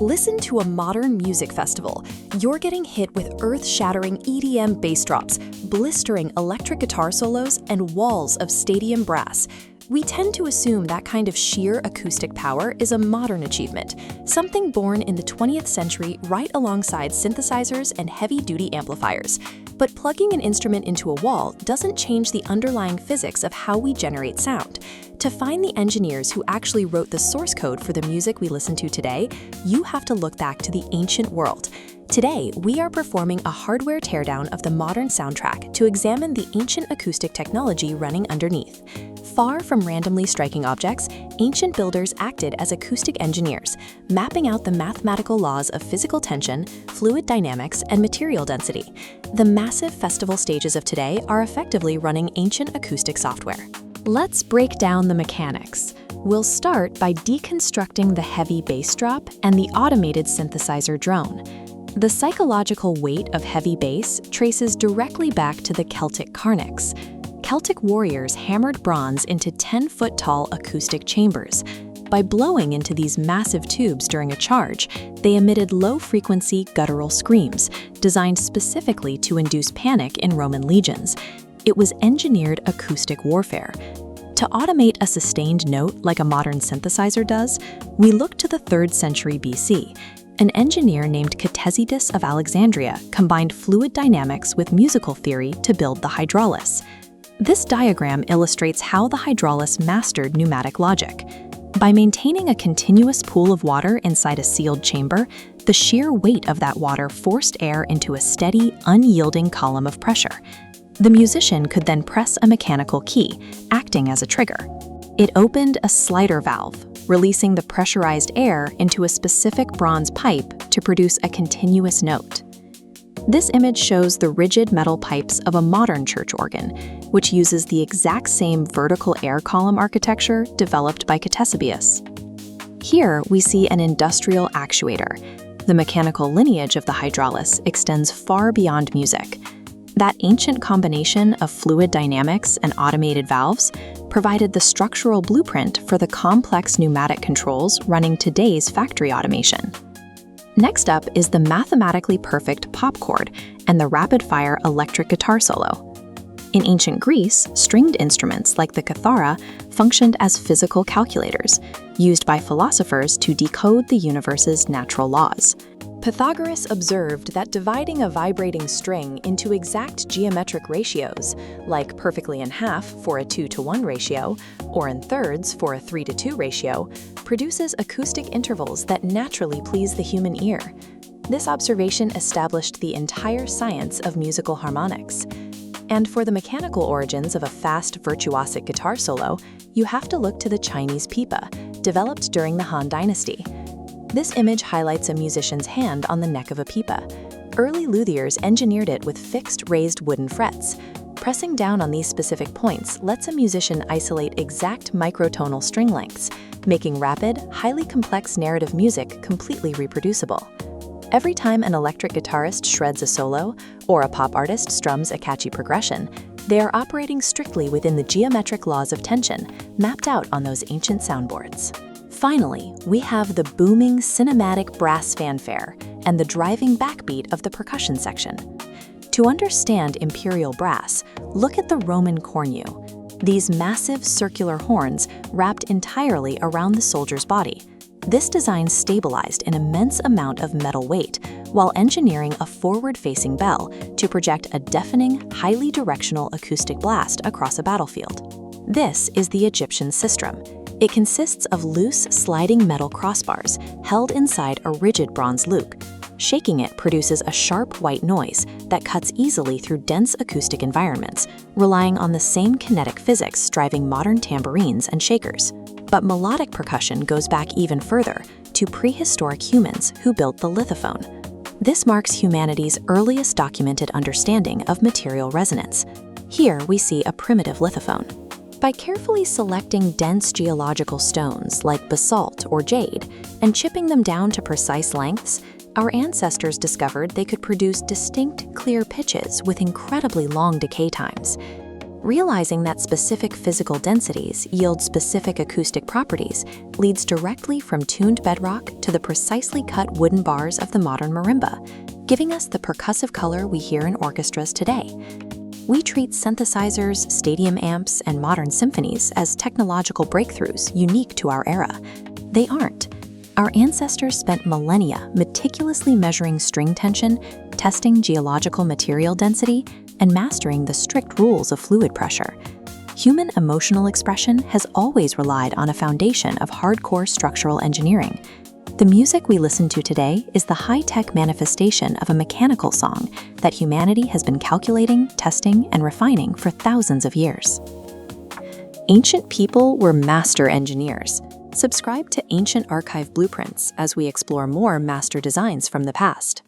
Listen to a modern music festival. You're getting hit with earth-shattering EDM bass drops, blistering electric guitar solos, and walls of stadium brass. We tend to assume that kind of sheer acoustic power is a modern achievement, something born in the 20th century right alongside synthesizers and heavy-duty amplifiers. But plugging an instrument into a wall doesn't change the underlying physics of how we generate sound. To find the engineers who actually wrote the source code for the music we listen to today, you have to look back to the ancient world. Today, we are performing a hardware teardown of the modern soundtrack to examine the ancient acoustic technology running underneath. Far from randomly striking objects, ancient builders acted as acoustic engineers, mapping out the mathematical laws of physical tension, fluid dynamics, and material density. The massive festival stages of today are effectively running ancient acoustic software. Let's break down the mechanics. We'll start by deconstructing the heavy bass drop and the automated synthesizer drone. The psychological weight of heavy bass traces directly back to the Celtic carnix. Celtic warriors hammered bronze into 10-foot-tall acoustic chambers. By blowing into these massive tubes during a charge, they emitted low-frequency guttural screams, designed specifically to induce panic in Roman legions. It was engineered acoustic warfare. To automate a sustained note like a modern synthesizer does, we look to the 3rd century BC. An engineer named Ctesidas of Alexandria combined fluid dynamics with musical theory to build the hydraulis. This diagram illustrates how the hydraulis mastered pneumatic logic. By maintaining a continuous pool of water inside a sealed chamber, the sheer weight of that water forced air into a steady, unyielding column of pressure. The musician could then press a mechanical key, acting as a trigger. It opened a slider valve, releasing the pressurized air into a specific bronze pipe to produce a continuous note. This image shows the rigid metal pipes of a modern church organ, which uses the exact same vertical air column architecture developed by Ctesibius. Here we see an industrial actuator. The mechanical lineage of the hydraulis extends far beyond music. That ancient combination of fluid dynamics and automated valves provided the structural blueprint for the complex pneumatic controls running today's factory automation. Next up is the mathematically perfect pop chord and the rapid-fire electric guitar solo. In ancient Greece, stringed instruments like the kithara functioned as physical calculators, used by philosophers to decode the universe's natural laws. Pythagoras observed that dividing a vibrating string into exact geometric ratios, like perfectly in half for a 2-to-1 ratio, or in thirds for a 3-to-2 ratio, produces acoustic intervals that naturally please the human ear. This observation established the entire science of musical harmonics. And for the mechanical origins of a fast, virtuosic guitar solo, you have to look to the Chinese pipa, developed during the Han Dynasty. This image highlights a musician's hand on the neck of a pipa. Early luthiers engineered it with fixed raised wooden frets. Pressing down on these specific points lets a musician isolate exact microtonal string lengths, making rapid, highly complex narrative music completely reproducible. Every time an electric guitarist shreds a solo, or a pop artist strums a catchy progression, they are operating strictly within the geometric laws of tension, mapped out on those ancient soundboards. Finally, we have the booming cinematic brass fanfare and the driving backbeat of the percussion section. To understand imperial brass, look at the Roman cornu. These massive circular horns wrapped entirely around the soldier's body. This design stabilized an immense amount of metal weight while engineering a forward-facing bell to project a deafening, highly directional acoustic blast across a battlefield. This is the Egyptian sistrum. It consists of loose, sliding metal crossbars held inside a rigid bronze luke. Shaking it produces a sharp white noise that cuts easily through dense acoustic environments, relying on the same kinetic physics driving modern tambourines and shakers. But melodic percussion goes back even further, to prehistoric humans who built the lithophone. This marks humanity's earliest documented understanding of material resonance. Here we see a primitive lithophone. By carefully selecting dense geological stones like basalt or jade and chipping them down to precise lengths, our ancestors discovered they could produce distinct, clear pitches with incredibly long decay times. Realizing that specific physical densities yield specific acoustic properties leads directly from tuned bedrock to the precisely cut wooden bars of the modern marimba, giving us the percussive color we hear in orchestras today. We treat synthesizers, stadium amps, and modern symphonies as technological breakthroughs unique to our era. They aren't. Our ancestors spent millennia meticulously measuring string tension, testing geological material density, and mastering the strict rules of fluid pressure. Human emotional expression has always relied on a foundation of hardcore structural engineering. The music we listen to today is the high-tech manifestation of a mechanical song that humanity has been calculating, testing, and refining for thousands of years. Ancient people were master engineers. Subscribe to Ancient Archive Blueprints as we explore more master designs from the past.